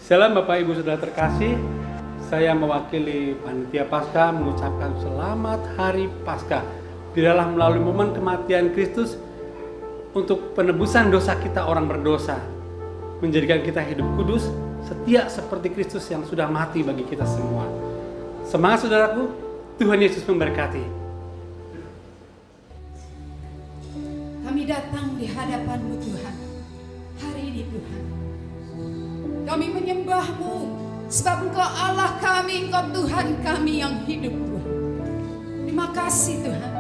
Shalom Bapak Ibu Saudara terkasih, saya mewakili Panitia Paskah mengucapkan selamat Hari Paskah. Biarlah melalui momen kematian Kristus untuk penebusan dosa kita orang berdosa, menjadikan kita hidup kudus, setia seperti Kristus yang sudah mati bagi kita semua. Semangat saudaraku, Tuhan Yesus memberkati. Kami datang di hadapan-Mu Tuhan, hari ini Tuhan. Kami menyembah-Mu, sebab Engkau Allah kami, Engkau Tuhan kami yang hidup Tuhan. Terima kasih Tuhan.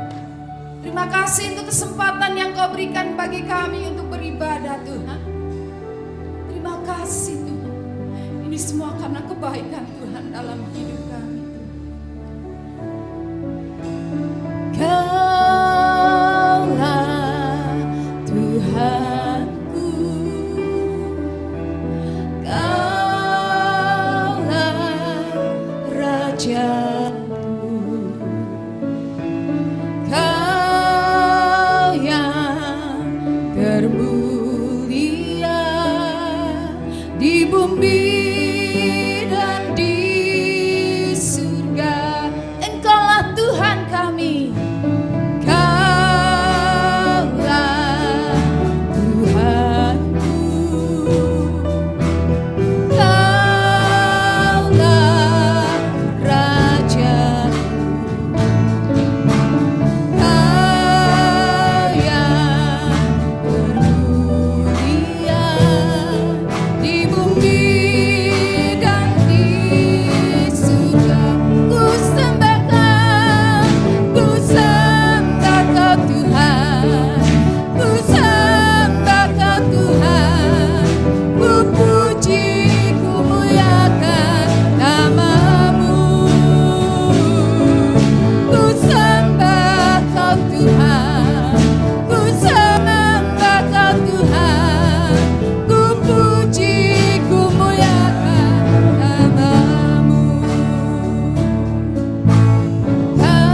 Terima kasih untuk kesempatan yang Kau berikan bagi kami untuk beribadah Tuhan. Terima kasih Tuhan. Ini semua karena kebaikan Tuhan dalam hidup kami. Kaulah Tuhanku, Kaulah Rajaku, Kau yang termulia di bumi dan di surga. Engkaulah Tuhan kami. Kaulah Tuhanku, Kaulah Rajaku, Kau yang termulia di bumi dan di surga. Ku sembah Kau Tuhan, ku sembah Kau Tuhan, ku puji, ku muliakan nama-Mu. Ku sembah Kau Tuhan, ku sembah Kau Tuhan, ku puji, ku muliakan nama-Mu. Kaulah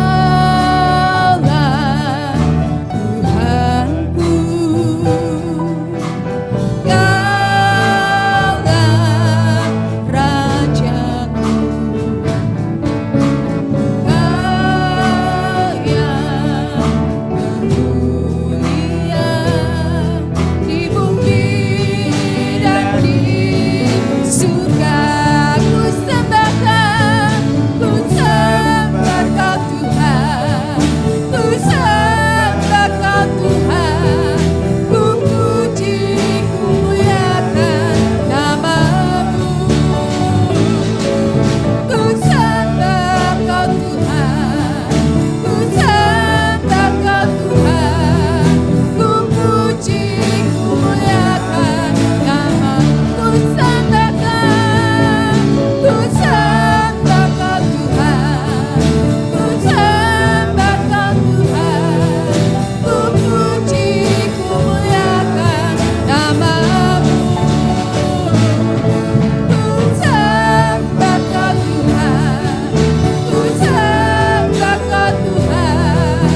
Tuhanku, Kaulah Rajaku, Kau yang termulia di bumi dan di surga. Ku sembah Kau Tuhan, ku sembah Kau Tuhan, ku puji, ku muliakan nama-Mu. Ku sembah Kau Tuhan, ku sembah Kau Tuhan, ku puji, ku muliakan nama-Mu. Ku sembah Kau Tuhan, ku sembah Kau Tuhan, ku puji, ku muliakan nama-Mu. Ku sembah Kau Tuhan, ku sembah Kau Tuhan,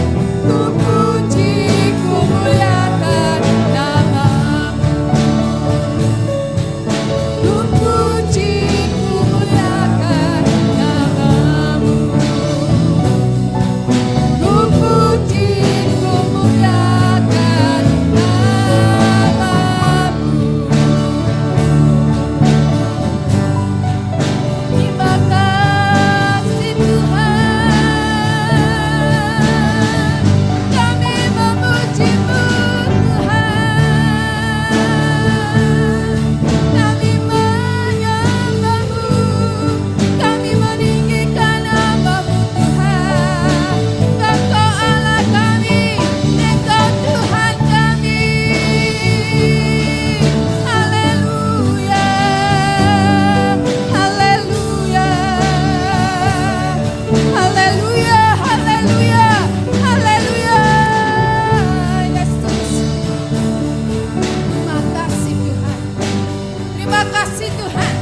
ku puji, ku muliakan nama-Mu. Ku puji, ku muliakan nama-Mu. Ku puji, ku muliakan nama-Mu. Terima kasih Tuhan, kami memuji-Mu Tuhan, kami menyembah-Mu, kami meninggikan nama-Mu Tuhan. Engkau Allah kami, Engkau Tuhan kami. Haleluya, haleluya, haleluya, haleluya, haleluya. Yesus, terima kasih Tuhan. Terima kasih Tuhan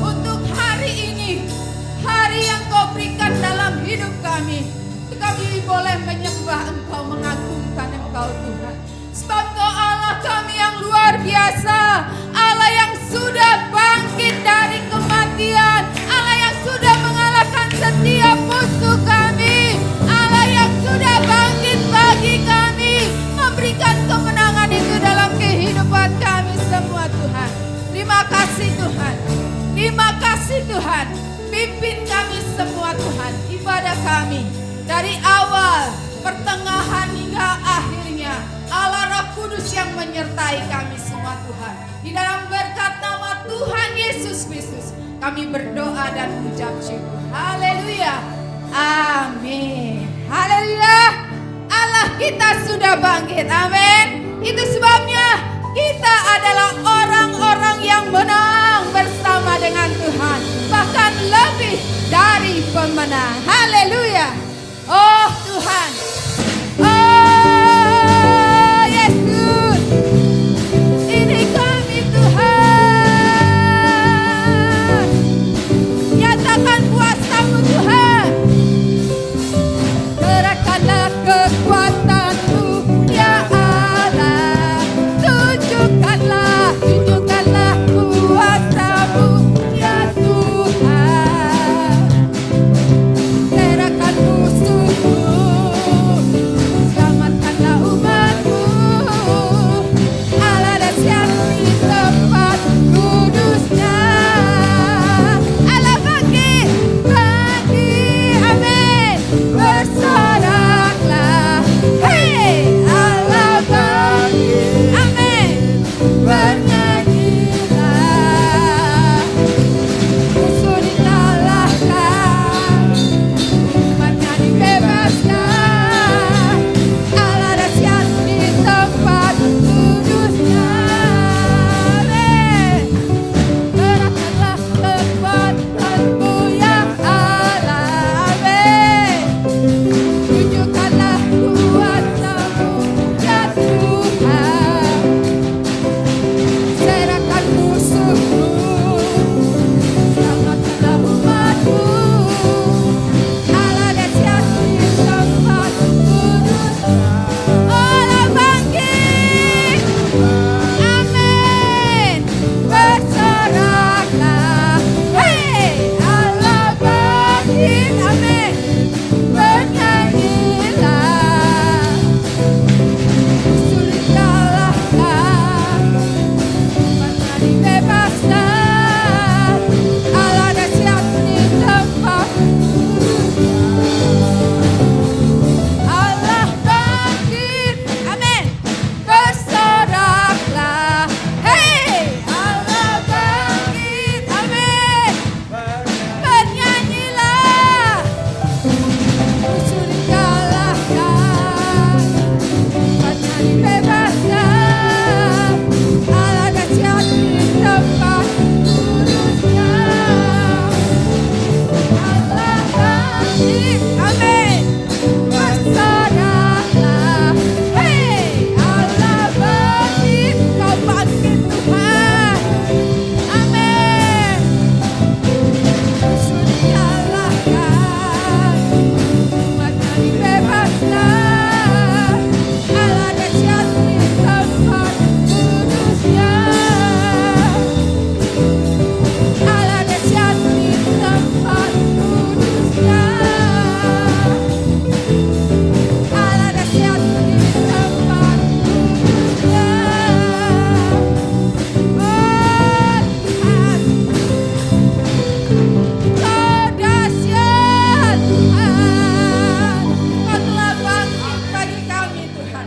untuk hari ini, hari yang Kau berikan dalam hidup kami. Kami boleh menyembah Engkau, mengagungkan Engkau Tuhan. Sebab Kau Allah kami yang luar biasa, Allah yang sudah bangkit Tuhan, pimpin kami semua Tuhan, ibadah kami dari awal, pertengahan hingga akhirnya. Allah Roh Kudus yang menyertai kami semua Tuhan. Di dalam berkat nama Tuhan Yesus Kristus kami berdoa dan ucap syukur. Haleluya. Amin. Haleluya. Allah kita sudah bangkit. Amin. Itu sebabnya kita adalah orang-orang yang menang bersama dengan Tuhan. Bahkan lebih dari pemenang. Haleluya. Oh Tuhan. Oh Yesus. Ini kami Tuhan. Nyatakan kuasa-Mu Tuhan. Gerakkanlah kekuatan-Mu ya Allah. Tunjukkanlah kuasa-Mu ya Tuhan. Gerakkan musuh-Mu, selamatkanlah umat-Mu. Allah dahsyat di tempat kudus-Nya. Allah bangkit, amin. Bersoraklah, hei Allah bangkit, amin. Bernyanyilah, musuh dikalahkan, umatnya dibebaskan. Allah dahsyat di tempat kudus-Nya, amin. Gerakkanlah kekuatan-Mu ya Allah, amin. Tunjukkanlah kuasa-Mu ya Tuhan. Serahkan musuh-Mu, selamatkanlah umat-Mu. Allah dahsyat di tempat kudus-Nya. Allah bangkit, amin. Bersoraklah, hei Allah bangkit, amin. Bernyanyilah, musuh dikalahkan, umatnya dibebaskan. Allah dahsyat di tempat kudus-Nya. Allah bangkit, amin. Bersoraklah, hei Allah bangkit, amin. Bernyanyilah, musuh dikalahkan, umatnya dibebaskan. Allah dahsyat di tempat kudus-Nya. Allah bangkit, amin. Bersoraklah, hei Allah bangkit. Kau bangkit Tuhan, amin. Musuh dikalahkan, umatnya dibebaskan. Allah dahsyat di tempat kudus-Nya. Allah dahsyat di tempat kudus-Nya. Allah dahsyat di tempat kudus-Nya. Oh Tuhan, Kau dahsyat Tuhan. Kau telah bangkit bagi kami Tuhan.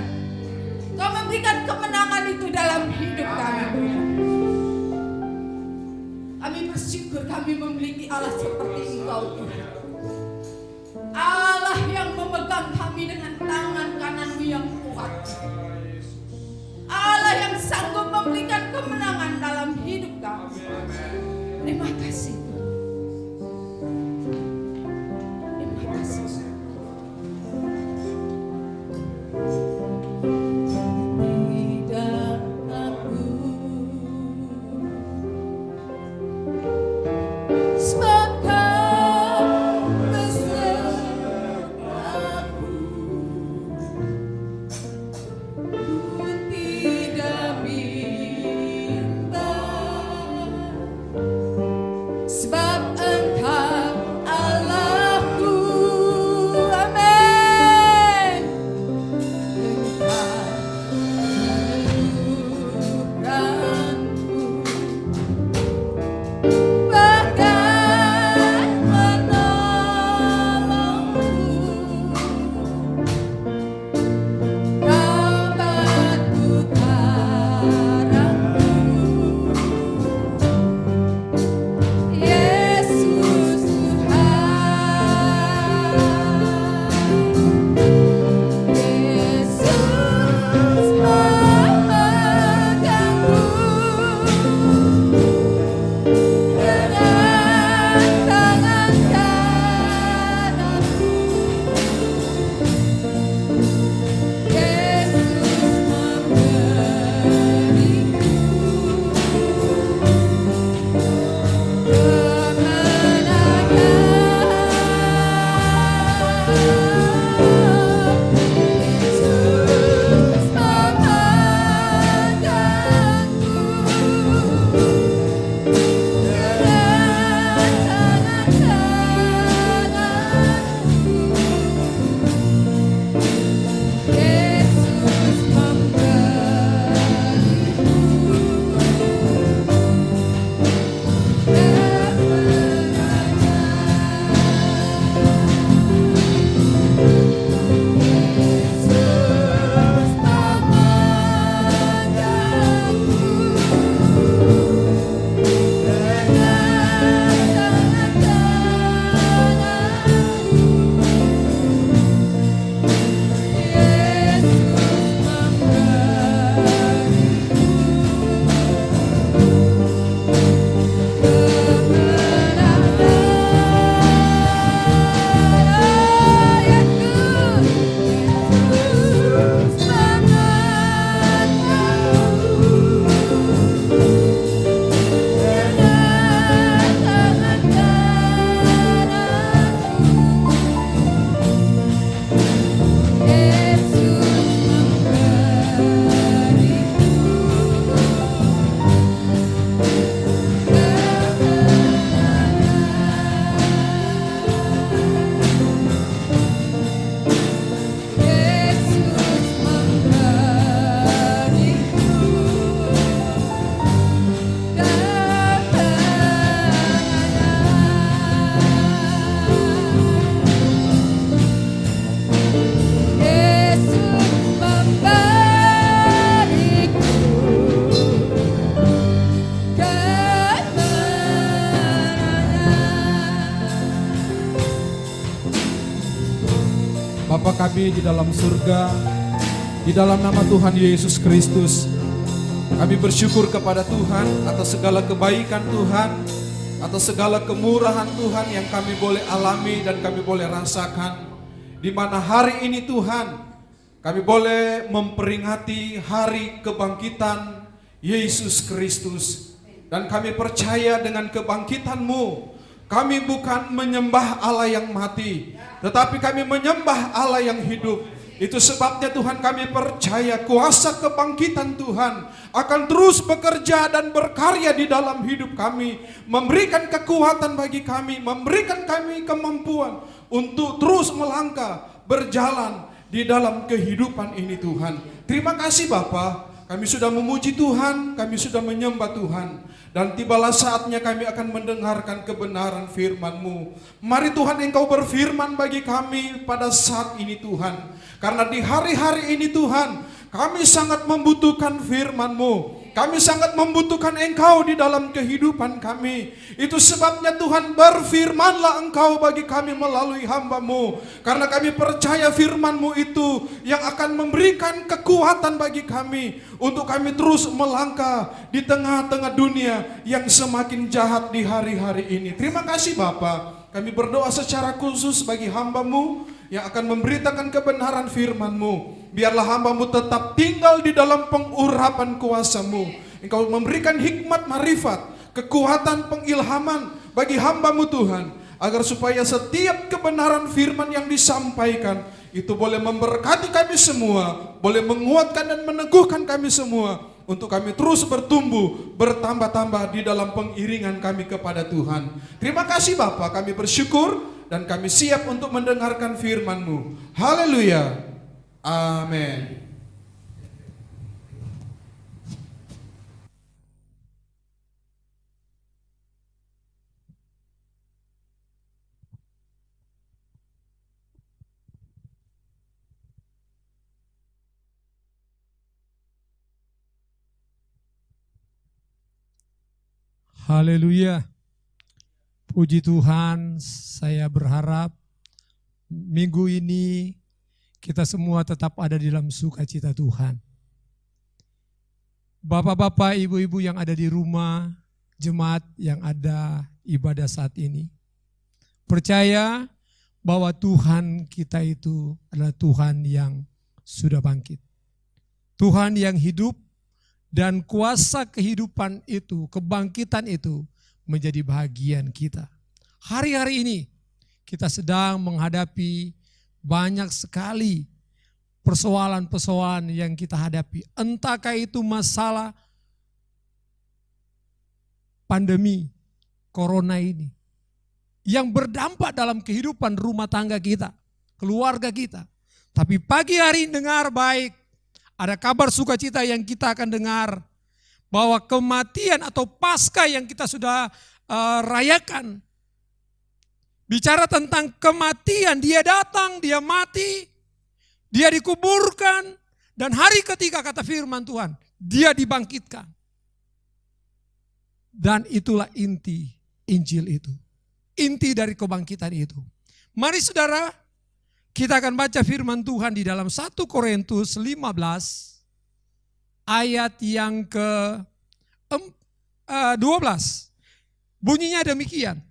Kau memberikan kemenangan itu dalam hidup kami Tuhan. Kami bersyukur kami memiliki Allah seperti Engkau Tuhan. Allah yang memegang kami dengan tangan kanan-Mu yang kuat. Allah yang sanggup memberikan kemenangan dalam hidup kami. Terima kasih Tuhan. Terima kasih. Tidak takut, sebab Kau besertaku. Ku tidak bimbang, kami di dalam surga. Di dalam nama Tuhan Yesus Kristus, kami bersyukur kepada Tuhan atas segala kebaikan Tuhan, atas segala kemurahan Tuhan yang kami boleh alami dan kami boleh rasakan. Di mana hari ini Tuhan, kami boleh memperingati hari kebangkitan Yesus Kristus. Dan kami percaya dengan kebangkitan-Mu, kami bukan menyembah Allah yang mati, tetapi kami menyembah Allah yang hidup. Itu sebabnya Tuhan kami percaya kuasa kebangkitan Tuhan akan terus bekerja dan berkarya di dalam hidup kami. Memberikan kekuatan bagi kami, memberikan kami kemampuan untuk terus melangkah, berjalan di dalam kehidupan ini Tuhan. Terima kasih Bapa, kami sudah memuji Tuhan, kami sudah menyembah Tuhan. Dan tibalah saatnya kami akan mendengarkan kebenaran firman-Mu. Mari Tuhan Engkau berfirman bagi kami pada saat ini Tuhan. Karena di hari-hari ini Tuhan, kami sangat membutuhkan firman-Mu. Kami sangat membutuhkan Engkau di dalam kehidupan kami. Itu sebabnya Tuhan, berfirmanlah Engkau bagi kami melalui hamba-Mu. Karena kami percaya firman-Mu itu yang akan memberikan kekuatan bagi kami untuk kami terus melangkah di tengah-tengah dunia yang semakin jahat di hari-hari ini. Terima kasih Bapa. Kami berdoa secara khusus bagi hamba-Mu yang akan memberitakan kebenaran firman-Mu. Biarlah hamba-Mu tetap tinggal di dalam pengurapan kuasa-Mu. Engkau memberikan hikmat marifat, kekuatan pengilhaman bagi hamba-Mu Tuhan, agar supaya setiap kebenaran firman yang disampaikan itu boleh memberkati kami semua, boleh menguatkan dan meneguhkan kami semua, untuk kami terus bertumbuh, bertambah-tambah di dalam pengiringan kami kepada Tuhan. Terima kasih Bapa, kami bersyukur dan kami siap untuk mendengarkan firman-Mu. Haleluya. Amin. Haleluya. Puji Tuhan, saya berharap minggu ini kita semua tetap ada di dalam sukacita Tuhan. Bapak-bapak, ibu-ibu yang ada di rumah, jemaat yang ada ibadah saat ini, percaya bahwa Tuhan kita itu adalah Tuhan yang sudah bangkit. Tuhan yang hidup, dan kuasa kehidupan itu, kebangkitan itu menjadi bahagian kita. Hari-hari ini kita sedang menghadapi banyak sekali persoalan-persoalan yang kita hadapi. Entahkah itu masalah pandemi corona ini yang berdampak dalam kehidupan rumah tangga kita, keluarga kita. Tapi pagi hari dengar baik, ada kabar sukacita yang kita akan dengar, bahwa kematian atau pasca yang kita sudah rayakan, bicara tentang kematian, dia datang, dia mati, dia dikuburkan, dan hari ketiga kata firman Tuhan, dia dibangkitkan. Dan itulah inti Injil itu, inti dari kebangkitan itu. Mari saudara, kita akan baca firman Tuhan di dalam 1 Korintus 15 ayat yang ke-12. Bunyinya demikian.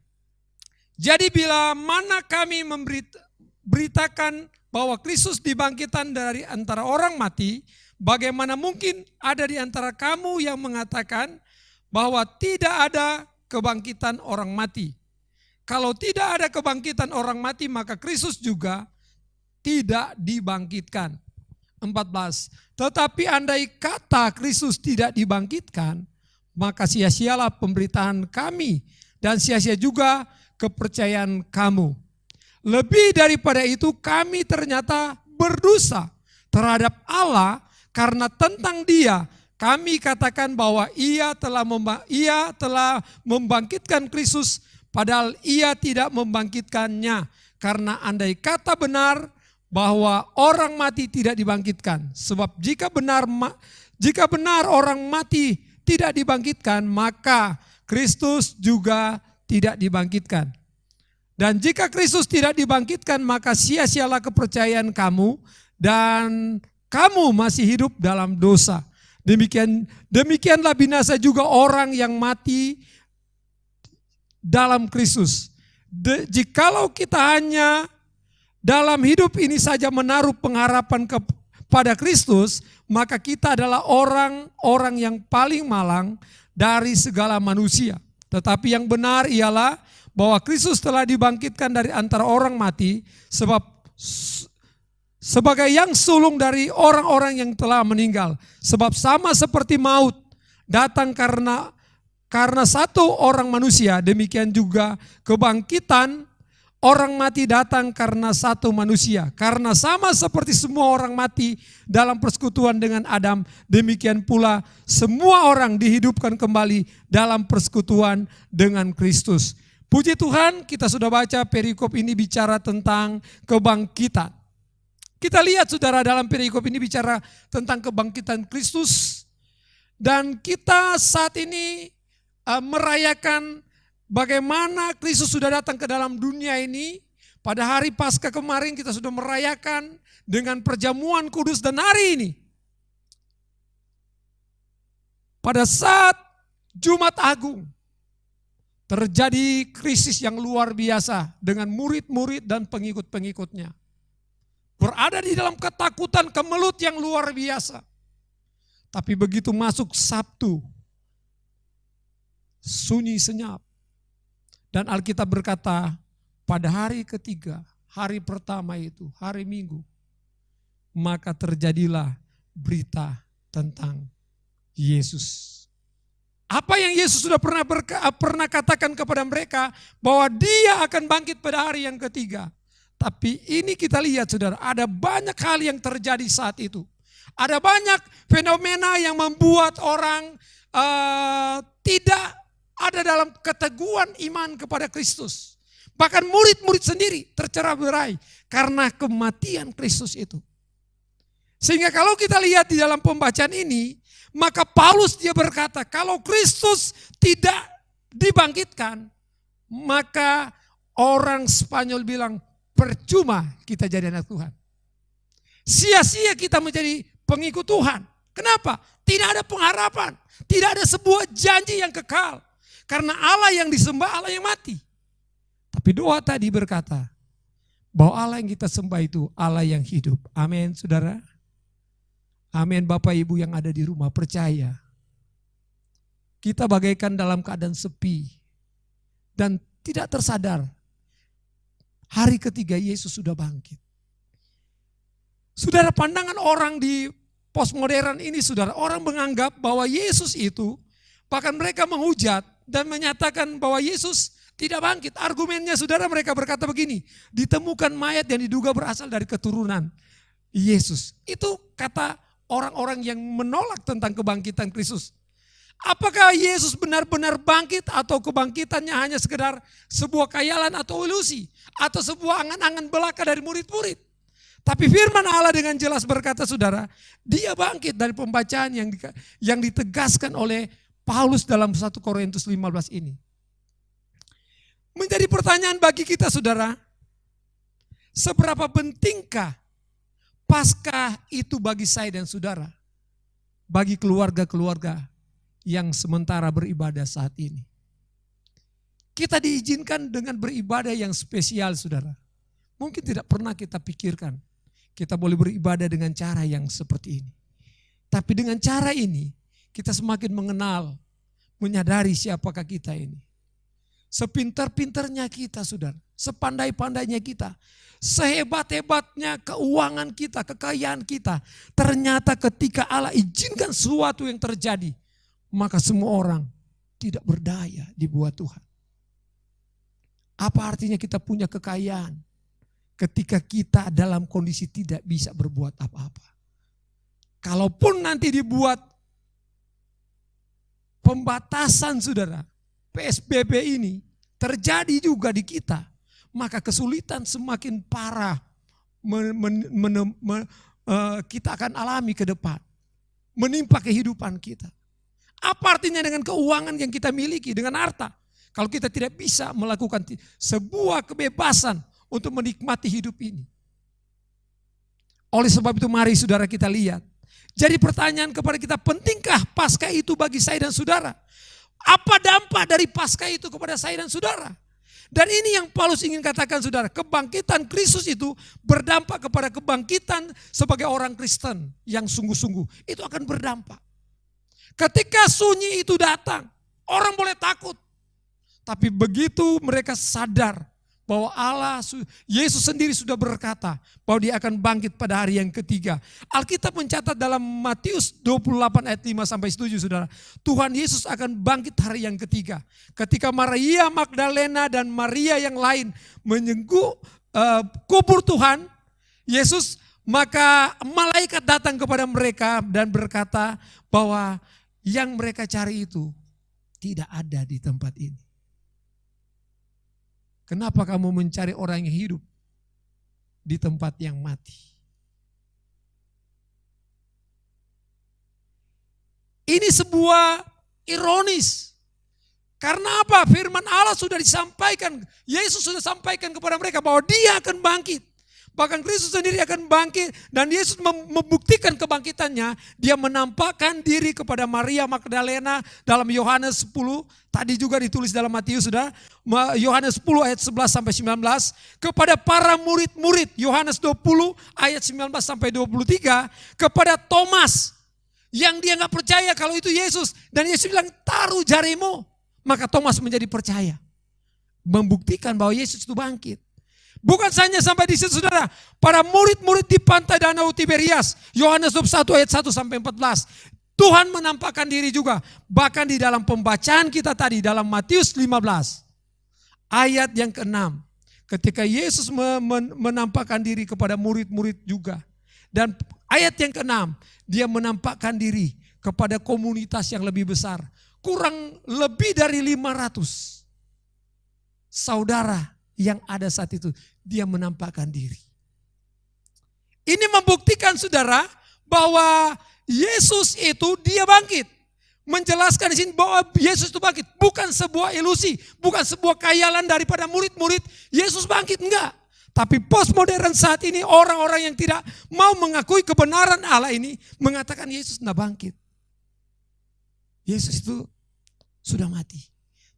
Jadi bila mana kami memberitakan bahwa Kristus dibangkitkan dari antara orang mati, bagaimana mungkin ada di antara kamu yang mengatakan bahwa tidak ada kebangkitan orang mati? Kalau tidak ada kebangkitan orang mati, maka Kristus juga tidak dibangkitkan. 14. Tetapi andai kata Kristus tidak dibangkitkan, maka sia-sialah pemberitaan kami dan sia-sia juga kepercayaan kamu. Lebih daripada itu, kami ternyata berdosa terhadap Allah karena tentang Dia kami katakan bahwa Ia telah membangkitkan Kristus, padahal Ia tidak membangkitkannya. Karena andai kata benar bahwa orang mati tidak dibangkitkan. Sebab jika benar orang mati tidak dibangkitkan, maka Kristus juga tidak dibangkitkan. Dan jika Kristus tidak dibangkitkan, maka sia-sialah kepercayaan kamu dan kamu masih hidup dalam dosa. Demikianlah binasa juga orang yang mati dalam Kristus. Jikalau kita hanya dalam hidup ini saja menaruh pengharapan kepada Kristus, maka kita adalah orang-orang yang paling malang dari segala manusia. Tetapi yang benar ialah bahwa Kristus telah dibangkitkan dari antara orang mati sebagai yang sulung dari orang-orang yang telah meninggal. Sebab sama seperti maut datang karena satu orang manusia, demikian juga kebangkitan orang mati datang karena satu manusia. Karena sama seperti semua orang mati dalam persekutuan dengan Adam, demikian pula semua orang dihidupkan kembali dalam persekutuan dengan Kristus. Puji Tuhan, kita sudah baca perikop ini bicara tentang kebangkitan. Kita lihat saudara, dalam perikop ini bicara tentang kebangkitan Kristus. Dan kita saat ini merayakan bagaimana Kristus sudah datang ke dalam dunia ini. Pada hari Paskah kemarin kita sudah merayakan dengan perjamuan kudus, dan hari ini pada saat Jumat Agung terjadi krisis yang luar biasa dengan murid-murid dan pengikut-pengikutnya. Berada di dalam ketakutan kemelut yang luar biasa. Tapi begitu masuk Sabtu, sunyi senyap. Dan Alkitab berkata, pada hari ketiga, hari pertama itu, hari Minggu, maka terjadilah berita tentang Yesus. Apa yang Yesus sudah pernah katakan kepada mereka, bahwa dia akan bangkit pada hari yang ketiga. Tapi ini kita lihat saudara, ada banyak hal yang terjadi saat itu. Ada banyak fenomena yang membuat orang tidak ada dalam keteguhan iman kepada Kristus. Bahkan murid-murid sendiri tercerai-berai karena kematian Kristus itu. Sehingga kalau kita lihat di dalam pembacaan ini, maka Paulus dia berkata, kalau Kristus tidak dibangkitkan, maka orang Spanyol bilang, percuma kita jadi anak Tuhan. Sia-sia kita menjadi pengikut Tuhan. Kenapa? Tidak ada pengharapan. Tidak ada sebuah janji yang kekal. Karena Allah yang disembah, Allah yang mati. Tapi doa tadi berkata, bahwa Allah yang kita sembah itu Allah yang hidup. Amin saudara. Amin Bapak Ibu yang ada di rumah, percaya. Kita bagaikan dalam keadaan sepi dan tidak tersadar. Hari ketiga Yesus sudah bangkit. Saudara, pandangan orang di postmodern ini saudara, orang menganggap bahwa Yesus itu, bahkan mereka menghujat dan menyatakan bahwa Yesus tidak bangkit. Argumennya saudara, mereka berkata begini, ditemukan mayat yang diduga berasal dari keturunan Yesus. Itu kata orang-orang yang menolak tentang kebangkitan Kristus. Apakah Yesus benar-benar bangkit atau kebangkitannya hanya sekedar sebuah khayalan atau ilusi atau sebuah angan-angan belaka dari murid-murid? Tapi firman Allah dengan jelas berkata saudara, dia bangkit dari pembacaan yang ditegaskan oleh Paulus dalam 1 Korintus 15 ini. Menjadi pertanyaan bagi kita saudara, seberapa pentingkah Paskah itu bagi saya dan saudara, bagi keluarga-keluarga yang sementara beribadah saat ini. Kita diizinkan dengan beribadah yang spesial saudara. Mungkin tidak pernah kita pikirkan kita boleh beribadah dengan cara yang seperti ini. Tapi dengan cara ini kita semakin mengenal, menyadari siapakah kita ini. Sepintar-pintarnya kita saudara, sepandai-pandainya kita, sehebat-hebatnya keuangan kita, kekayaan kita, ternyata ketika Allah izinkan sesuatu yang terjadi, maka semua orang tidak berdaya dibuat Tuhan. Apa artinya kita punya kekayaan ketika kita dalam kondisi tidak bisa berbuat apa-apa? Kalaupun nanti dibuat pembatasan saudara, PSBB ini terjadi juga di kita, maka kesulitan semakin parah kita akan alami ke depan, menimpa kehidupan kita. Apa artinya dengan keuangan yang kita miliki, dengan harta? Kalau kita tidak bisa melakukan sebuah kebebasan untuk menikmati hidup ini. Oleh sebab itu mari saudara kita lihat. Jadi pertanyaan kepada kita, pentingkah Paskah itu bagi saya dan saudara? Apa dampak dari Paskah itu kepada saya dan saudara? Dan ini yang Paulus ingin katakan saudara, kebangkitan Kristus itu berdampak kepada kebangkitan sebagai orang Kristen yang sungguh-sungguh. Itu akan berdampak. Ketika sunyi itu datang, orang boleh takut. Tapi begitu mereka sadar bahwa Yesus sendiri sudah berkata bahwa dia akan bangkit pada hari yang ketiga. Alkitab mencatat dalam Matius 28 ayat 5 sampai 7 saudara. Tuhan Yesus akan bangkit hari yang ketiga. Ketika Maria Magdalena dan Maria yang lain menyengguk kubur Tuhan Yesus, maka malaikat datang kepada mereka dan berkata bahwa yang mereka cari itu tidak ada di tempat ini. Kenapa kamu mencari orang yang hidup di tempat yang mati? Ini sebuah ironis. Karena apa? Firman Allah sudah disampaikan. Yesus sudah sampaikan kepada mereka bahwa dia akan bangkit. Bahkan Kristus sendiri akan bangkit. Dan Yesus membuktikan kebangkitannya. Dia menampakkan diri kepada Maria Magdalena dalam Yohanes 10. Tadi juga ditulis dalam Matius sudah. Yohanes 10 ayat 11 sampai 19. Kepada para murid-murid. Yohanes 20 ayat 19 sampai 23. Kepada Thomas. Yang dia gak percaya kalau itu Yesus. Dan Yesus bilang, taruh jarimu. Maka Thomas menjadi percaya. Membuktikan bahwa Yesus itu bangkit. Bukan saja sampai di situ saudara. Para murid-murid di pantai Danau Tiberias. Yohanes 21 ayat 1 sampai 14. Tuhan menampakkan diri juga. Bahkan di dalam pembacaan kita tadi dalam Matius 15. Ayat yang ke-6. Ketika Yesus menampakkan diri kepada murid-murid juga. Dan ayat yang ke-6. Dia menampakkan diri kepada komunitas yang lebih besar. Kurang lebih dari 500 saudara yang ada saat itu, dia menampakkan diri. Ini membuktikan saudara bahwa Yesus itu dia bangkit. Menjelaskan di sini bahwa Yesus itu bangkit. Bukan sebuah ilusi, bukan sebuah khayalan daripada murid-murid. Yesus bangkit, enggak. Tapi postmodern saat ini orang-orang yang tidak mau mengakui kebenaran Allah ini mengatakan Yesus tidak bangkit. Yesus itu sudah mati.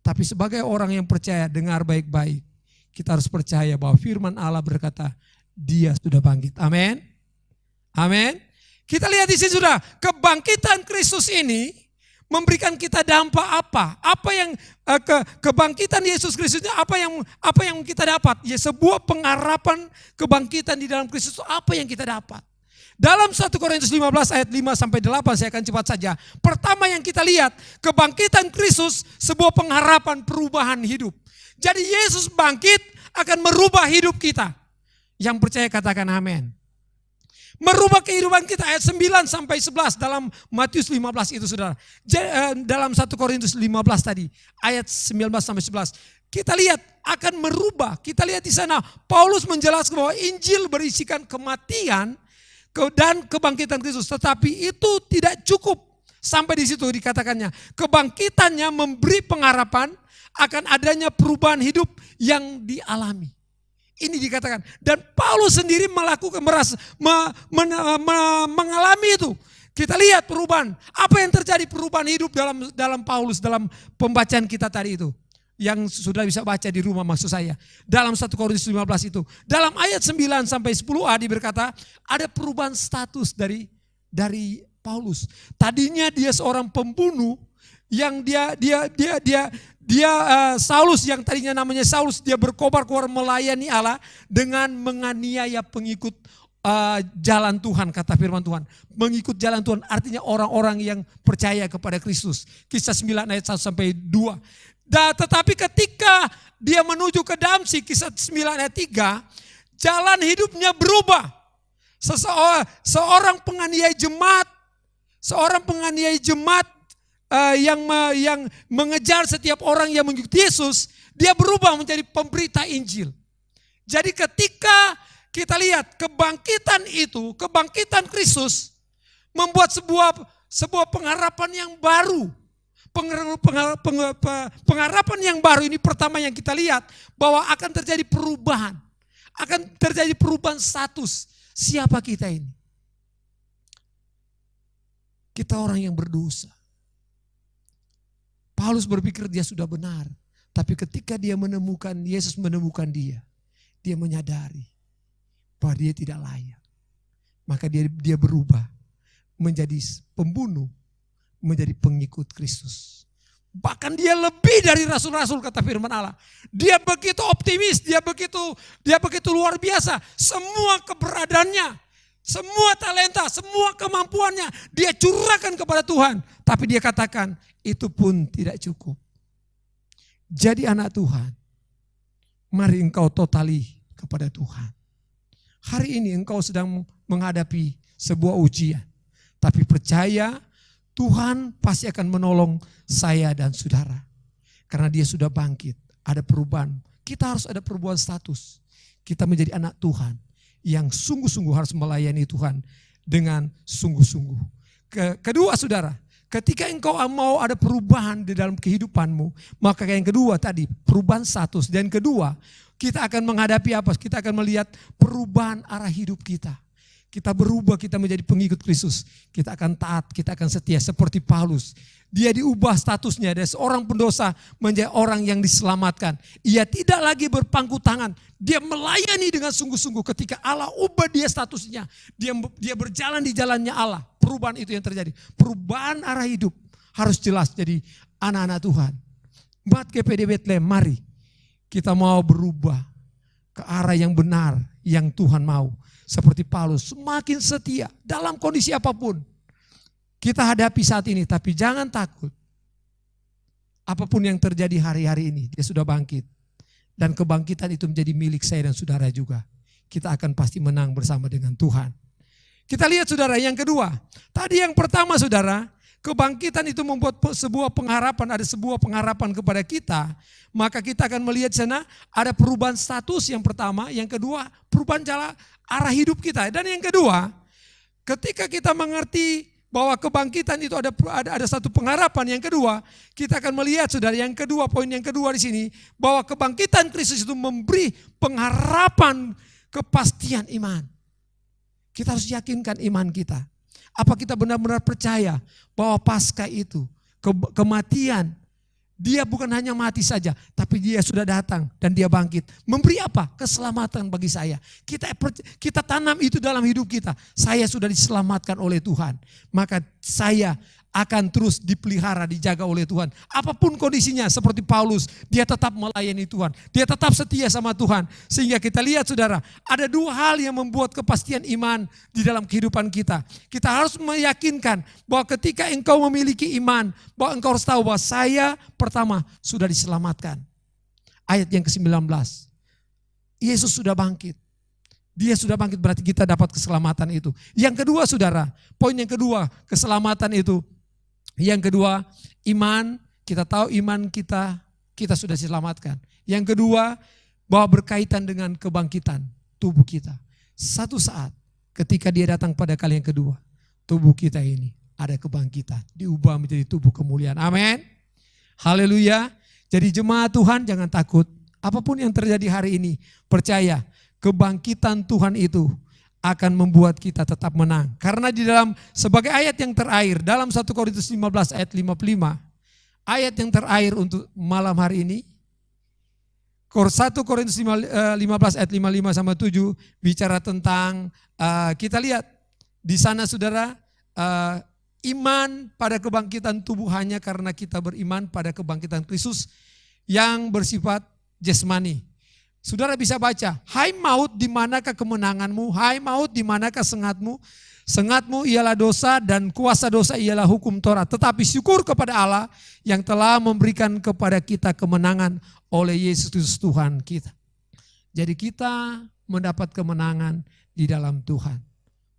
Tapi sebagai orang yang percaya, dengar baik-baik. Kita harus percaya bahwa firman Allah berkata, dia sudah bangkit. Amin. Amin. Kita lihat di sini sudah, kebangkitan Kristus ini memberikan kita dampak apa? Apa yang kebangkitan Yesus Kristus ini apa yang kita dapat? Ya sebuah pengharapan kebangkitan di dalam Kristus itu apa yang kita dapat? Dalam 1 Korintus 15 ayat 5 sampai 8 saya akan cepat saja. Pertama yang kita lihat, kebangkitan Kristus sebuah pengharapan perubahan hidup. Jadi Yesus bangkit akan merubah hidup kita. Yang percaya katakan amin. Merubah kehidupan kita ayat 9 sampai 11 dalam Matius 15 itu saudara. Dalam 1 Korintus 15 tadi ayat 19 sampai 11. Kita lihat akan merubah. Kita lihat di sana Paulus menjelaskan bahwa Injil berisikan kematian dan kebangkitan Kristus. Tetapi itu tidak cukup. Sampai di situ dikatakannya. Kebangkitannya memberi pengharapan akan adanya perubahan hidup yang dialami. Ini dikatakan. Dan Paulus sendiri mengalami itu. Kita lihat perubahan. Apa yang terjadi perubahan hidup dalam Paulus, dalam pembacaan kita tadi itu. Yang sudah bisa baca di rumah maksud saya. Dalam 1 Korintus 15 itu. Dalam ayat 9 sampai 10a berkata, ada perubahan status dari Paulus. Tadinya dia seorang pembunuh yang dia Saulus yang tadinya namanya Saulus, dia berkobar-kobar melayani Allah dengan menganiaya pengikut jalan Tuhan, kata firman Tuhan. Mengikut jalan Tuhan artinya orang-orang yang percaya kepada Kristus. Kisah 9 ayat 1 sampai 2. Tetapi ketika dia menuju ke Damsyik, kisah 9 ayat 3, jalan hidupnya berubah. Seorang penganiaya jemaat yang mengejar setiap orang yang mengikuti Yesus, dia berubah menjadi pemberita Injil. Jadi ketika kita lihat kebangkitan Kristus membuat sebuah pengharapan yang baru, Pengharapan yang baru ini pertama yang kita lihat bahwa akan terjadi perubahan. Akan terjadi perubahan status. Siapa kita ini? Kita orang yang berdosa. Paulus berpikir dia sudah benar. Tapi ketika dia menemukan, Yesus menemukan dia menyadari bahwa dia tidak layak. Maka dia berubah menjadi pembunuh, menjadi pengikut Kristus. Bahkan dia lebih dari rasul-rasul, kata firman Allah. Dia begitu optimis, dia begitu luar biasa. Semua keberadaannya, semua talenta, semua kemampuannya dia curahkan kepada Tuhan. Tapi dia katakan itu pun tidak cukup. Jadi anak Tuhan, mari engkau totali kepada Tuhan. Hari ini engkau sedang menghadapi sebuah ujian. Tapi percaya Tuhan pasti akan menolong saya dan saudara. Karena dia sudah bangkit, ada perubahan. Kita harus ada perubahan status. Kita menjadi anak Tuhan yang sungguh-sungguh harus melayani Tuhan dengan sungguh-sungguh. Kedua saudara, ketika engkau mau ada perubahan di dalam kehidupanmu, maka yang kedua tadi perubahan status. Dan kedua, kita akan menghadapi apa? Kita akan melihat perubahan arah hidup kita. Kita berubah, kita menjadi pengikut Kristus. Kita akan taat, kita akan setia seperti Paulus. Dia diubah statusnya dari seorang pendosa menjadi orang yang diselamatkan. Ia tidak lagi berpangku tangan. Dia melayani dengan sungguh-sungguh ketika Allah ubah dia statusnya. Dia berjalan di jalannya Allah. Perubahan itu yang terjadi. Perubahan arah hidup harus jelas jadi anak-anak Tuhan. Umat GPD Bethlehem, mari kita mau berubah ke arah yang benar yang Tuhan mau. Seperti Paulus, semakin setia dalam kondisi apapun. Kita hadapi saat ini, tapi jangan takut. Apapun yang terjadi hari-hari ini, dia sudah bangkit. Dan kebangkitan itu menjadi milik saya dan saudara juga. Kita akan pasti menang bersama dengan Tuhan. Kita lihat saudara yang kedua. Tadi yang pertama saudara, kebangkitan itu membuat sebuah pengharapan, ada sebuah pengharapan kepada kita. Maka kita akan melihat sana ada perubahan status yang pertama. Yang kedua, perubahan cara arah hidup kita. Dan yang kedua, ketika kita mengerti bahwa kebangkitan itu ada satu pengharapan. Yang kedua, kita akan melihat saudara, yang kedua, poin yang kedua di sini, bahwa kebangkitan Kristus itu memberi pengharapan kepastian iman. Kita harus yakinkan iman kita. Apa kita benar-benar percaya bahwa pasca itu, kematian, dia bukan hanya mati saja, tapi dia sudah datang dan dia bangkit. Memberi apa? Keselamatan bagi saya. Kita tanam itu dalam hidup kita. Saya sudah diselamatkan oleh Tuhan. Maka saya akan terus dipelihara, dijaga oleh Tuhan. Apapun kondisinya, seperti Paulus, dia tetap melayani Tuhan. Dia tetap setia sama Tuhan. Sehingga kita lihat saudara, ada dua hal yang membuat kepastian iman di dalam kehidupan kita. Kita harus meyakinkan bahwa ketika engkau memiliki iman, bahwa engkau harus tahu bahwa saya pertama sudah diselamatkan. Ayat yang ke-19. Yesus sudah bangkit. Dia sudah bangkit, berarti kita dapat keselamatan itu. Yang kedua saudara, poin yang kedua, keselamatan itu. Yang kedua, iman, kita tahu iman kita sudah diselamatkan. Yang kedua, bahwa berkaitan dengan kebangkitan tubuh kita. Satu saat ketika dia datang pada kali yang kedua, tubuh kita ini ada kebangkitan, diubah menjadi tubuh kemuliaan. Amin. Haleluya. Jadi jemaat Tuhan jangan takut. Apapun yang terjadi hari ini, percaya kebangkitan Tuhan itu akan membuat kita tetap menang. Karena di dalam sebagai ayat yang terakhir dalam 1 Korintus 15 ayat 55. Ayat yang terakhir untuk malam hari ini. 1 Korintus 15 ayat 55 sama 7 bicara tentang kita lihat di sana saudara, iman pada kebangkitan tubuh hanya karena kita beriman pada kebangkitan Kristus yang bersifat jasmani. Saudara bisa baca, hai maut di manakah kemenanganmu, hai maut di manakah sengatmu. Sengatmu ialah dosa dan kuasa dosa ialah hukum Taurat. Tetapi syukur kepada Allah yang telah memberikan kepada kita kemenangan oleh Yesus Kristus Tuhan kita. Jadi kita mendapat kemenangan di dalam Tuhan.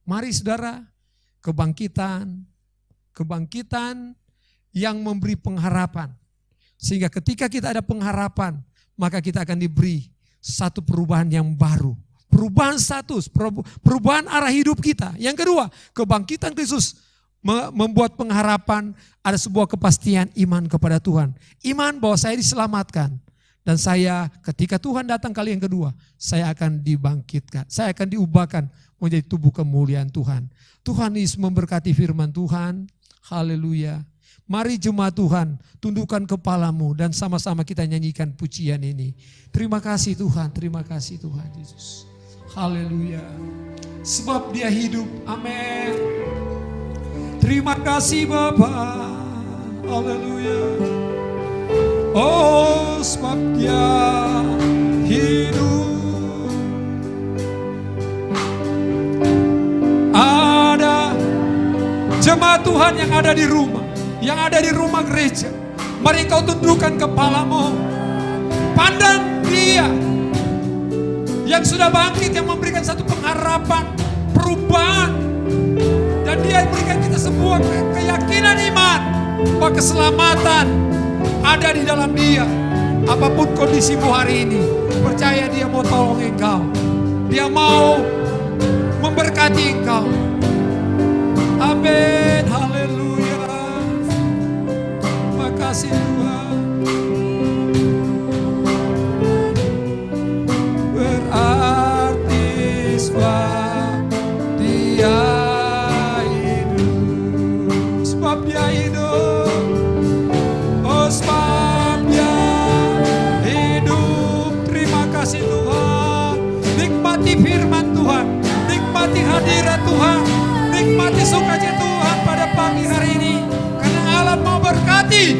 Mari saudara, kebangkitan yang memberi pengharapan. Sehingga ketika kita ada pengharapan, maka kita akan diberi satu perubahan yang baru. Perubahan status, perubahan arah hidup kita. Yang kedua, kebangkitan Kristus membuat pengharapan, ada sebuah kepastian iman kepada Tuhan. Iman bahwa saya diselamatkan. Dan saya ketika Tuhan datang kali yang kedua, saya akan dibangkitkan. Saya akan diubahkan menjadi tubuh kemuliaan Tuhan. Tuhan Yesus memberkati firman Tuhan. Haleluya. Mari jemaat Tuhan, tundukkan kepalamu dan sama-sama kita nyanyikan pujian ini. Terima kasih Tuhan, terima kasih Tuhan Yesus. Haleluya. Sebab Dia hidup. Amin. Terima kasih Bapa. Haleluya. Oh, sebab Dia hidup. Ada jemaat Tuhan yang ada di rumah, yang ada di rumah gereja. Mari kau tundukkan kepalamu. Pandang Dia yang sudah bangkit, yang memberikan satu pengharapan, perubahan. Dan Dia memberikan kita sebuah keyakinan iman bahwa keselamatan ada di dalam Dia. Apapun kondisimu hari ini, percaya Dia mau tolong engkau. Dia mau memberkati engkau. Amin. Haleluya. Terima kasih Tuhan. Berarti sebab Dia hidup. Sebab Dia hidup. Oh, sebab Dia hidup. Terima kasih Tuhan. Nikmati firman Tuhan. Nikmati hadirat Tuhan. Nikmati sukacita Tuhan pada pagi hari ini. Karena Allah mau berkati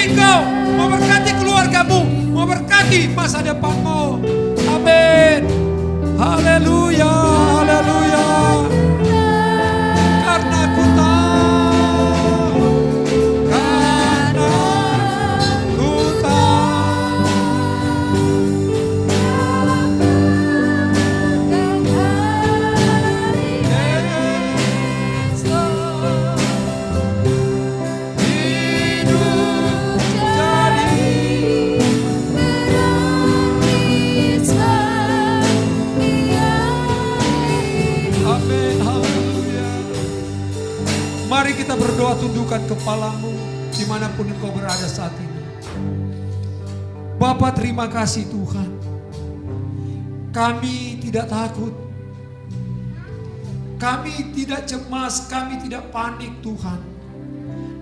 engkau, mau berkati keluargamu, mau berkati masa depanmu. Amin. Haleluya, haleluya. Karena ku tahu, karena ku tahu. Amin, haleluya. Mari kita berdoa, tundukkan kepalamu dimanapun engkau berada saat ini. Bapa, terima kasih Tuhan. Kami tidak takut. Kami tidak cemas, kami tidak panik Tuhan.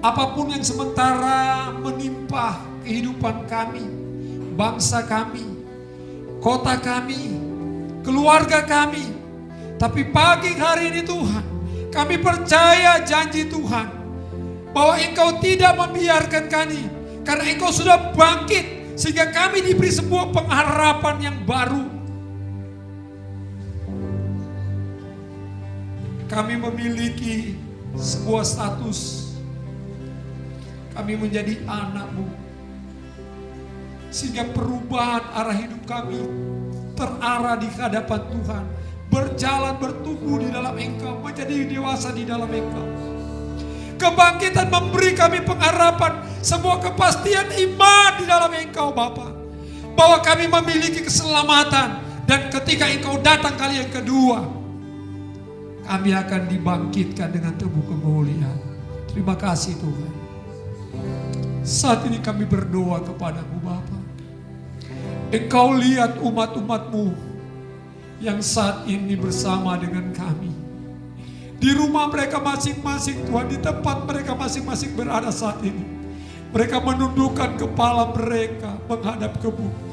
Apapun yang sementara menimpa kehidupan kami, bangsa kami, kota kami, keluarga kami. Tapi pagi hari ini Tuhan, kami percaya janji Tuhan bahwa Engkau tidak membiarkan kami, karena Engkau sudah bangkit sehingga kami diberi sebuah pengharapan yang baru. Kami memiliki sebuah status, kami menjadi anak-Mu, sehingga perubahan arah hidup kami terarah di hadapan Tuhan. Berjalan, bertumbuh di dalam Engkau, menjadi dewasa di dalam Engkau. Kebangkitan memberi kami pengharapan, sebuah kepastian iman di dalam Engkau Bapa, bahwa kami memiliki keselamatan. Dan ketika Engkau datang kali yang kedua, kami akan dibangkitkan dengan tubuh kemuliaan. Terima kasih Tuhan. Saat ini kami berdoa kepadamu Bapa. Engkau lihat umat-umat-Mu yang saat ini bersama dengan kami. Di rumah mereka masing-masing Tuhan, di tempat mereka masing-masing berada saat ini. Mereka menundukkan kepala mereka menghadap ke bumi.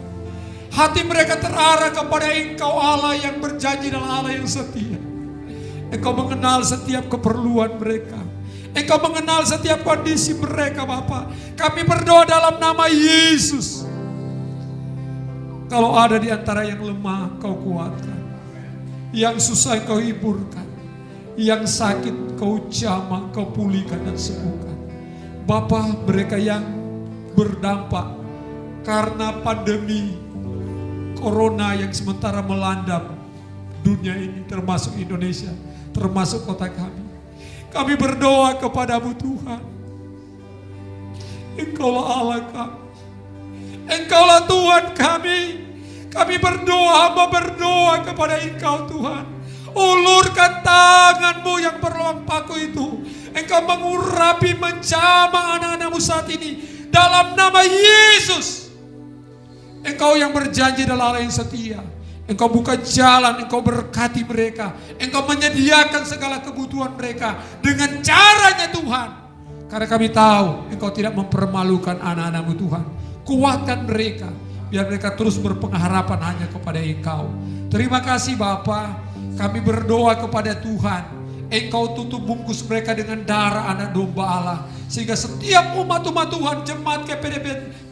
Hati mereka terarah kepada Engkau Allah yang berjanji dan Allah yang setia. Engkau mengenal setiap keperluan mereka. Engkau mengenal setiap kondisi mereka Bapa. Kami berdoa dalam nama Yesus. Kalau ada di antara yang lemah, Kau kuatkan. Yang susah Kau hiburkan. Yang sakit Kau jamah, Kau pulihkan dan sembuhkan. Bapa, mereka yang berdampak karena pandemi Corona yang sementara melanda dunia ini, termasuk Indonesia, termasuk kota kami. Kami berdoa kepadamu Tuhan. Engkaulah Allah kami. Engkaulah Tuhan kami. Kami berdoa, hamba berdoa kepada Engkau Tuhan. Ulurkan tanganmu yang berlubang paku itu. Engkau mengurapi, menjamah anak-anakmu saat ini. Dalam nama Yesus. Engkau yang berjanji adalah Allah yang setia. Engkau buka jalan, engkau berkati mereka. Engkau menyediakan segala kebutuhan mereka. Dengan caranya Tuhan. Karena kami tahu engkau tidak mempermalukan anak-anakmu Tuhan. Kuatkan mereka. Biar mereka terus berpengharapan hanya kepada engkau. Terima kasih Bapa. Kami berdoa kepada Tuhan. Engkau tutup bungkus mereka dengan darah anak domba Allah. Sehingga setiap umat-umat Tuhan, jemaat GPD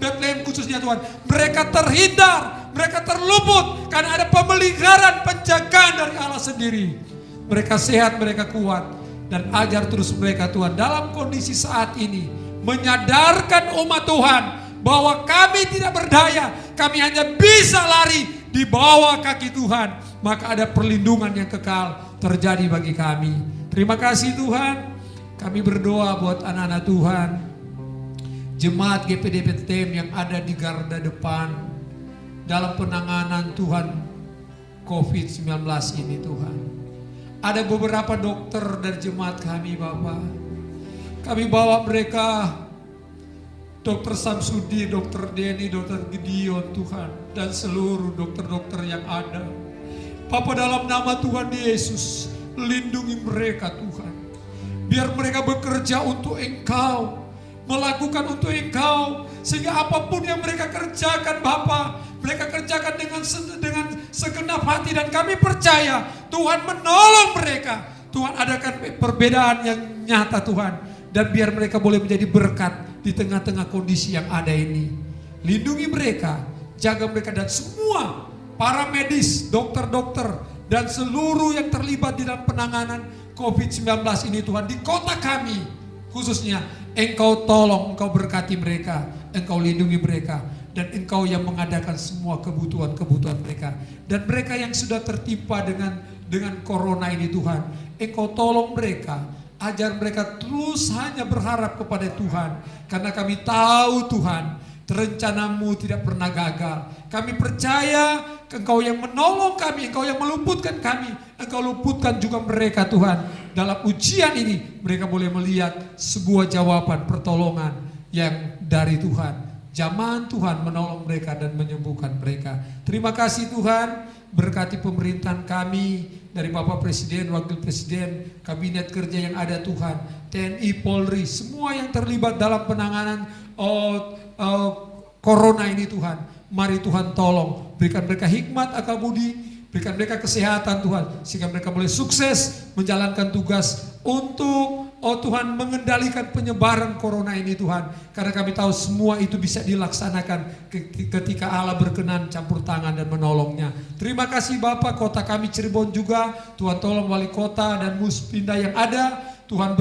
Bethlehem khususnya Tuhan, mereka terhindar, mereka terluput. Karena ada pemeliharaan, penjagaan dari Allah sendiri. Mereka sehat, mereka kuat. Dan ajar terus mereka Tuhan dalam kondisi saat ini. Menyadarkan umat Tuhan bahwa kami tidak berdaya. Kami hanya bisa lari di bawah kaki Tuhan. Maka ada perlindungan yang kekal terjadi bagi kami. Terima kasih Tuhan. Kami berdoa buat anak-anak Tuhan, jemaat GPD Bethlehem yang ada di garda depan dalam penanganan Tuhan COVID-19 ini Tuhan. Ada beberapa dokter dari jemaat kami Bapak. Kami bawa mereka, Dr. Samsudi, Dr. Denny, Dr. Gideon Tuhan, dan seluruh dokter-dokter yang ada. Bapak, dalam nama Tuhan Yesus, lindungi mereka Tuhan. Biar mereka bekerja untuk Engkau, melakukan untuk Engkau, sehingga apapun yang mereka kerjakan Bapa, mereka kerjakan dengan segenap hati, dan kami percaya Tuhan menolong mereka. Tuhan adakan perbedaan yang nyata Tuhan, dan biar mereka boleh menjadi berkat di tengah-tengah kondisi yang ada ini. Lindungi mereka, jaga mereka, dan semua para medis, dokter-dokter, dan seluruh yang terlibat di dalam penanganan COVID-19 ini Tuhan. Di kota kami khususnya, Engkau tolong, Engkau berkati mereka, Engkau lindungi mereka, dan Engkau yang mengadakan semua kebutuhan-kebutuhan mereka. Dan mereka yang sudah tertimpa dengan corona ini Tuhan, Engkau tolong mereka, ajar mereka terus hanya berharap kepada Tuhan. Karena kami tahu Tuhan, rencanamu tidak pernah gagal. Kami percaya Engkau yang menolong kami, Engkau yang meluputkan kami, Engkau luputkan juga mereka Tuhan. Dalam ujian ini mereka boleh melihat sebuah jawaban pertolongan yang dari Tuhan. Zaman Tuhan menolong mereka dan menyembuhkan mereka. Terima kasih Tuhan, berkati pemerintahan kami, dari Bapak Presiden, Wakil Presiden, Kabinet Kerja yang ada Tuhan, TNI, Polri, semua yang terlibat dalam penanganan Corona ini Tuhan. Mari Tuhan tolong, berikan mereka hikmat, akal budi, berikan mereka kesehatan Tuhan, sehingga mereka boleh sukses menjalankan tugas untuk Tuhan mengendalikan penyebaran corona ini Tuhan. Karena kami tahu semua itu bisa dilaksanakan ketika Allah berkenan campur tangan dan menolongnya. Terima kasih Bapak, kota kami Cirebon juga, Tuhan tolong wali kota dan Muspinda yang ada, Tuhan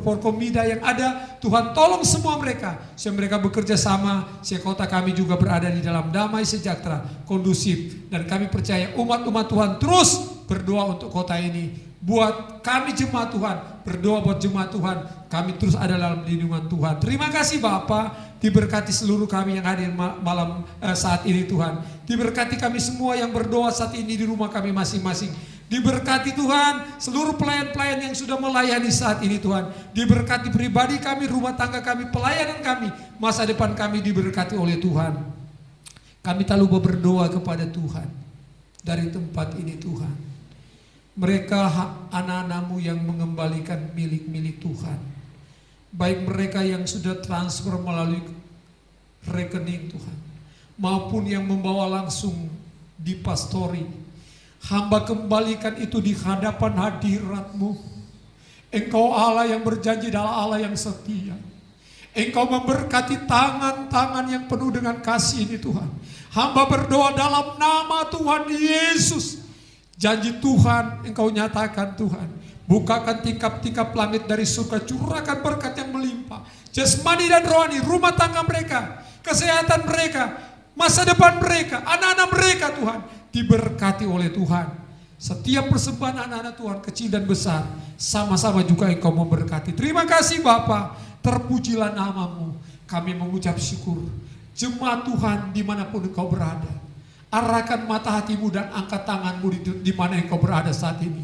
Forkomida yang ada, Tuhan tolong semua mereka, sehingga mereka bekerja sama, sehingga kota kami juga berada di dalam damai sejahtera, kondusif. Dan kami percaya umat-umat Tuhan terus berdoa untuk kota ini. Buat kami jemaat Tuhan, berdoa buat jemaat Tuhan, kami terus ada dalam lindungan Tuhan. Terima kasih Bapak, diberkati seluruh kami yang hadir malam saat ini Tuhan. Diberkati kami semua yang berdoa saat ini di rumah kami masing-masing. Diberkati Tuhan seluruh pelayan-pelayan yang sudah melayani saat ini Tuhan. Diberkati pribadi kami, rumah tangga kami, pelayanan kami, masa depan kami diberkati oleh Tuhan. Kami tak lupa berdoa kepada Tuhan dari tempat ini Tuhan. Mereka anak-anakmu yang mengembalikan milik-milik Tuhan. Baik mereka yang sudah transfer melalui rekening Tuhan, maupun yang membawa langsung di pastori. Hamba kembalikan itu di hadapan hadirat-Mu. Engkau Allah yang berjanji adalah Allah yang setia. Engkau memberkati tangan-tangan yang penuh dengan kasih ini Tuhan. Hamba berdoa dalam nama Tuhan Yesus. Janji Tuhan Engkau nyatakan Tuhan. Bukakan tingkap-tingkap langit dari surga, curahkan berkat yang melimpah. Jasmani dan rohani, rumah tangga mereka, kesehatan mereka, masa depan mereka, anak-anak mereka Tuhan, diberkati oleh Tuhan. Setiap persembahan anak-anak Tuhan kecil dan besar, sama-sama juga Engkau memberkati. Terima kasih Bapa, terpujilah nama-Mu. Kami mengucap syukur. Jemaat Tuhan dimanapun Engkau berada, Arahkan mata hatimu dan angkat tanganmu di mana engkau berada saat ini.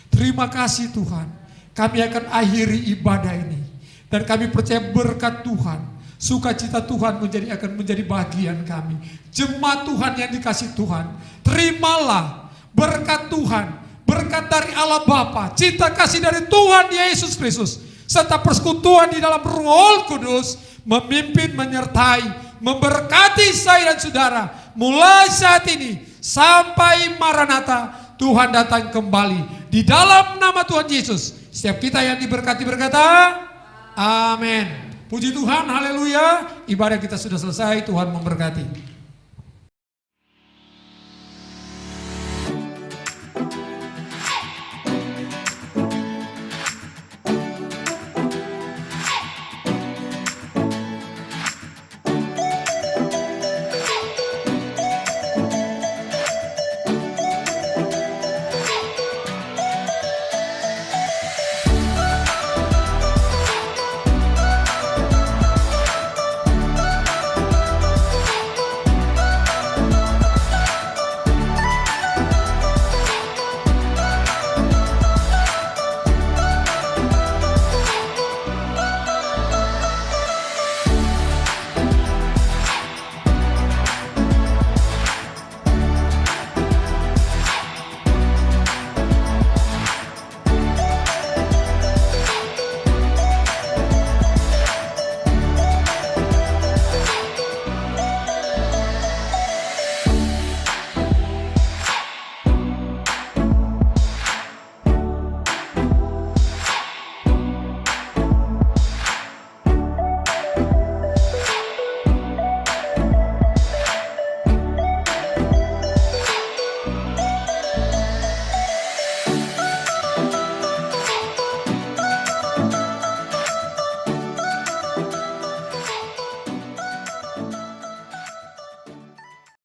Terima kasih Tuhan. Kami akan akhiri ibadah ini. Dan kami percaya berkat Tuhan, sukacita Tuhan akan menjadi bagian kami. Jemaat Tuhan yang dikasih Tuhan, terimalah berkat Tuhan, berkat dari Allah Bapa, cinta kasih dari Tuhan Yesus Kristus, serta persekutuan di dalam Roh Kudus, memimpin, menyertai, memberkati saya dan saudara, mulai saat ini sampai Maranatha, Tuhan datang kembali. Di dalam nama Tuhan Yesus, setiap kita yang diberkati berkata, amin. Puji Tuhan, haleluya. Ibadah kita sudah selesai, Tuhan memberkati.